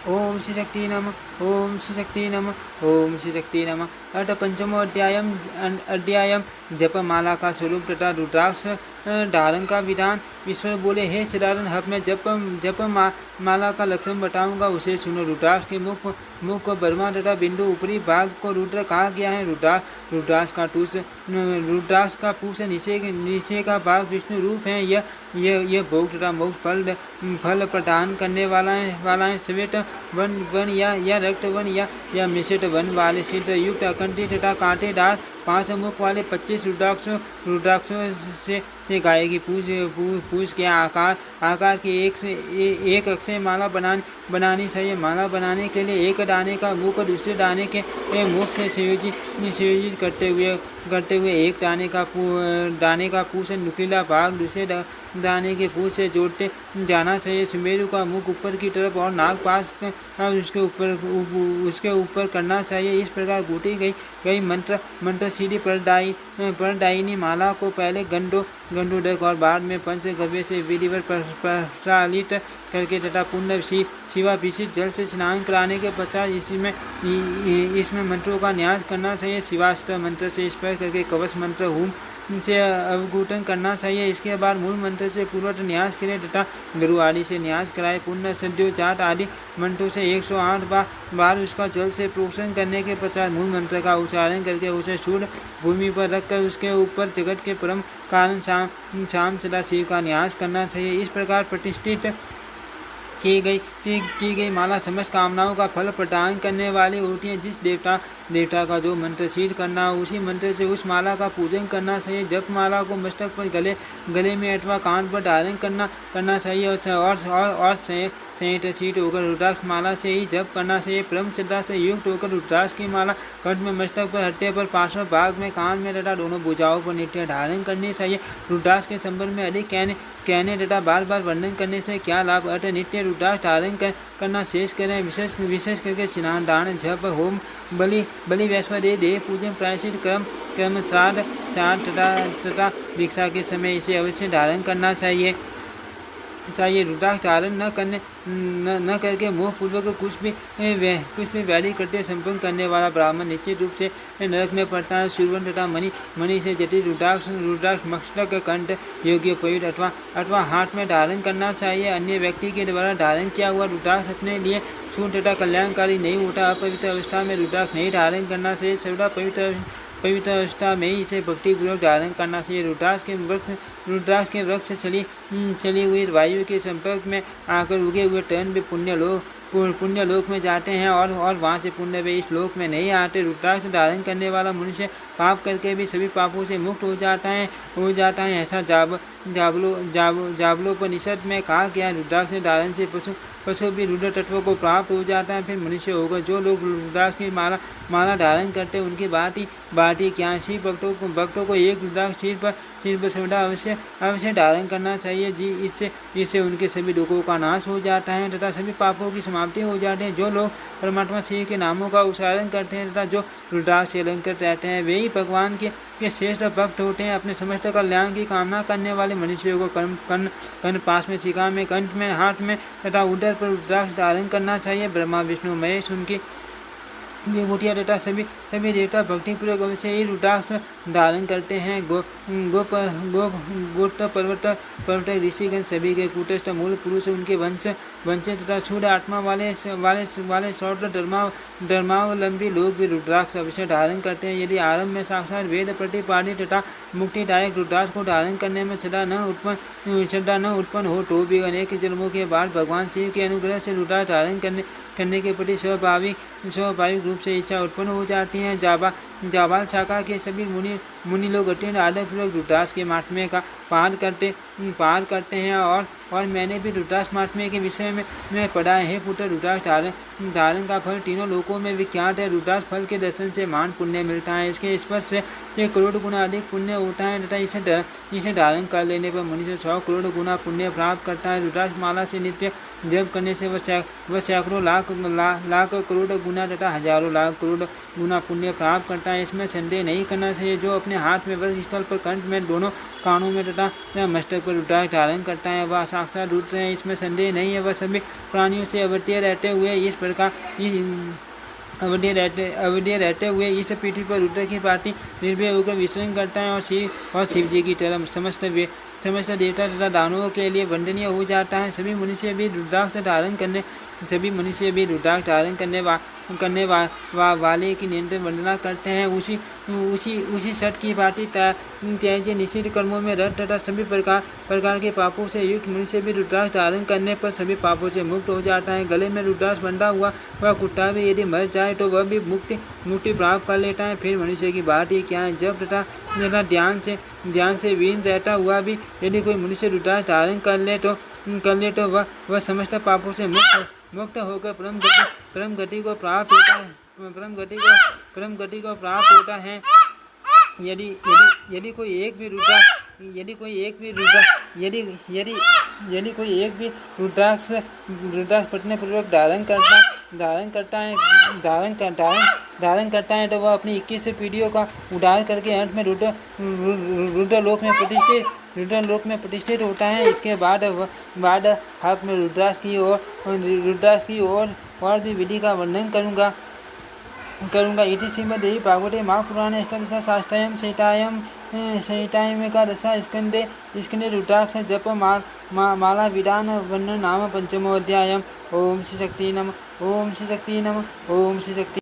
ओम श्री शक्ति नमः ओम श्री शक्ति नमः ओम श्री शक्ति नमः। अथ पंचमो अध्यायम जपमाला का स्वरूप तथा रुद्राक्ष धारण का विधान। ईश्वर बोले, हे सदानंद, अब मैं जप माला का लक्षण बताऊंगा, उसे सुनो। रुद्राक्ष के मुख को ब्रह्मा तथा बिंदु ऊपरी भाग को रुद्र कहा गया है। रुद्राक्ष का पूछ नीचे का भाग विष्णु रूप है। यह भोग तथा मोक्ष फल प्रदान करने वाला है। श्वेत वन या रक्त वन या मिश्रित वन वाले सिद्ध युक्त अखंडित तथा कांटेदार 5 मुख वाले 25 रुद्राक्षों से गाय की पूछ के आकार की एक अक्षय माला बनानी चाहिए। माला बनाने के लिए एक दाने का मुख दूसरे दाने के मुख से संयोजित करते हुए एक दाने का पूछ नुकीला भाग दूसरे दाने के पूछ से जोड़ते जाना चाहिए। सुमेरु का मुख ऊपर की तरफ और नाक पास उसके ऊपर करना चाहिए। इस प्रकार गूंथी गई मंत्र सीढ़ी परदायिनी माला को पहले गंडोदक और बाद में पंचगव्य से विधिवत प्रक्षालित करके तथा पुण्य शिवाभिषिक्त जल से स्नान कराने के पश्चात इसमें मंत्रों का न्यास करना चाहिए। शिवाष्टक मंत्र से स्पर्श करके कवच मंत्र होम से अवगुटन करना चाहिए। इसके बाद मूल मंत्र से पूर्वत न्यास करें तथा गुरु आदि से न्यास कराए। पुण्य सद्यो जाट आदि मंत्रों से 108 बार उसका जल से प्रोक्षण करने के पश्चात मूल मंत्र का उच्चारण करके उसे शुद्ध भूमि पर रखकर उसके ऊपर जगत के परम कारण शाम सदा शिव का न्यास करना चाहिए। इस प्रकार प्रतिष्ठित की गई माला समस्त कामनाओं का फल प्रदान करने वाली होती है। जिस देवता का जो मंत्र सिद्ध करना हो उसी मंत्र से उस माला का पूजन करना चाहिए। जप माला को मस्तक पर गले में अथवा कान पर धारण करना चाहिए और संयत शीत होकर रुद्राक्ष माला से ही जप करना चाहिए। परम श्रद्धा से युक्त होकर रुद्राक्ष की माला कंठ में, मस्तक पर, हट्टे पर, पार्श्व भाग में, कान में तथा दोनों भुजाओं पर नित्य धारण करनी चाहिए। रुद्राक्ष के संबंध में अधिक कहने तथा बार बार वर्णन करने से क्या लाभ। अतः नित्य रुद्राक्ष धारण करना शेष करें। विशेष करके स्नान, दान, जप, होम, बलि वैश्वदेव, देह पूजन, प्रायश्चित कर्म श्राद्ध तथा दीक्षा के समय इसे अवश्य धारण करना चाहिए। रुद्राक्ष धारण न करके मोह पूर्वक कुछ भी वैरी करते संपन्न करने वाला ब्राह्मण निश्चित रूप से नरक में पड़ता है। सूर्यवर्ण तथा मणि से जटिल रुद्राक्ष मस्तक, कंठ, योग्य पवित्र अथवा हाथ में धारण करना चाहिए। अन्य व्यक्ति के द्वारा धारण किया हुआ रुद्राक्ष अपने लिए शुद्ध तथा कल्याणकारी नहीं होता। अपवित्र अवस्था में रुद्राक्ष नहीं धारण करना चाहिए। सर्वदा पवित्र अवस्था में ही इसे भक्तिपूर्वक धारण करना चाहिए। रुद्राक्ष के वृक्ष से चली हुई वायु के संपर्क में आकर उगे हुए टर्न भी पुण्य लोक में जाते हैं और वहाँ से पुण्य वे इस लोक में नहीं आते। रुद्राक्ष धारण करने वाला मनुष्य पाप करके भी सभी पापों से मुक्त हो जाता है। ऐसा जाबलोपनिषद में कहा गया। रुद्राक्ष धारण से पशु भी रुद्र तत्व को प्राप्त हो जाता है, फिर मनुष्य होगा। जो लोग रुद्राक्ष की माला धारण करते हैं उनकी बाटी क्या। शिव भक्तों को एक रुद्राक्ष सिर पर सदा अवश्य धारण करना चाहिए। जी इससे उनके सभी दुखों का नाश हो जाता है तथा सभी पापों की समाप्ति हो जाती है। जो लोग परमात्मा शिव के नामों का उच्चारण करते हैं तथा जो रुद्राक्ष से अलंकृत रहते हैं वे ही भगवान के श्रेष्ठ भक्त होते हैं। अपने समस्त कल्याण की कामना करने वाले मनुष्यों को कर्ण पास में, शिखा में, कंठ में, हाथ में तथा उदर पर रुद्राक्ष धारण करना चाहिए। ब्रह्मा, विष्णु, महेश, उनकी विभूतियाँ तथा सभी देवता भक्तिपूर्वक अवश्य ही रुद्राक्ष धारण करते हैं। गोत्र पर्वत ऋषिगण सभी के कूटस्थ मूल पुरुष, उनके वंश तथा शुद्ध आत्मा वाले शौद्र धर्मावलंबी लोग भी रुद्राक्ष अवश्य धारण करते हैं। यदि आरंभ में साक्षात वेद प्रतिपादित तथा मुक्तिदायक रुद्राक्ष को धारण करने में श्रद्धा न उत्पन्न हो तो भी अनेक जन्मों के बाद भगवान शिव के अनुग्रह से रुद्राक्ष धारण करने के प्रति स्वाभाविक रूप से इच्छा उत्पन्न हो जाती है। जाबाल शाखा के सभी मुनि लोग अत्यंत आदरपूर्वक रुद्राक्ष के महात्म्य का पार करते हैं और मैंने भी रुद्राक्ष महात्म्य के विषय में पढ़ा है। हे पुत्र, रुद्राक्ष धारण का फल तीनों लोकों में विख्यात है। रुद्राक्ष फल के दर्शन से महान पुण्य मिलता है। इसके स्पर्श से करोड़ गुना अधिक पुण्य होता है तथा इसे धारण कर लेने पर मनुष्य 100 करोड़ गुना पुण्य प्राप्त करता है। रुद्राक्ष माला से नित्य जप करने से वह सैकड़ों लाख करोड़ गुना तथा हजारों लाख करोड़ गुना पुण्य प्राप्त करता है। इसमें संदेह नहीं करना चाहिए। जो अपने अपने हाथ में वज्र स्थल पर कंठ में दोनों कानों में तथा मस्तक पर रुद्राक्ष धारण करता है। वह साक्षात रुद्र है, इसमें संदेह नहीं है। वह सभी प्राणियों से अवतीर्ण रहते हुए इस प्रकार अवधि रहते हुए इस पृथ्वी पर रुद्र की पार्टी निर्भय होकर विचरण करता है और शिव जी की तरह समस्त देवता तथा दानवों के लिए वंदनीय हो जाता है। सभी मनुष्य भी रुद्राक्ष धारण करने वाले की निरंतर वंदना करते हैं। उसी सट की पार्टी त्याज्य निषिद्ध कर्मों में रत तथा सभी प्रकार के पापों से युक्त मनुष्य भी रुद्राक्ष धारण करने पर सभी पापों से मुक्त हो जाता है। गले में रुद्राक्ष बंधा हुआ वह कुत्ता भी यदि मर जाए तो वह भी मुक्ति प्राप्त कर लेता है। फिर मनुष्य की बात ही क्या है। जब तथा ध्यान से वीन रहता हुआ भी यदि कोई मनुष्य रुद्राक्ष धारण कर ले तो वह समस्त पापों से मुक्त होकर परम गति को प्राप्त होता है। यदि कोई एक भी रुद्राक्ष पटने पूर्वक धारण करता है तो वह अपनी 21 पीढ़ियों का उद्धार करके अंत में रुद्र लोक में प्रतिष्ठित होता है। इसके बाद हाथ में रुद्राक्ष की और भी विधि का वर्णन करूँगा। इति श्रीमद्देवी भागवते महापुराणे अष्टादशशास्त्रायां संहितायाम् एकादश स्कन्धे रुद्राक्ष जप माला विधान वर्णन नाम पंचमोऽध्यायः। ओम श्री शक्ति नमः। ओम श्री शक्ति नमः। ओम श्री शक्ति।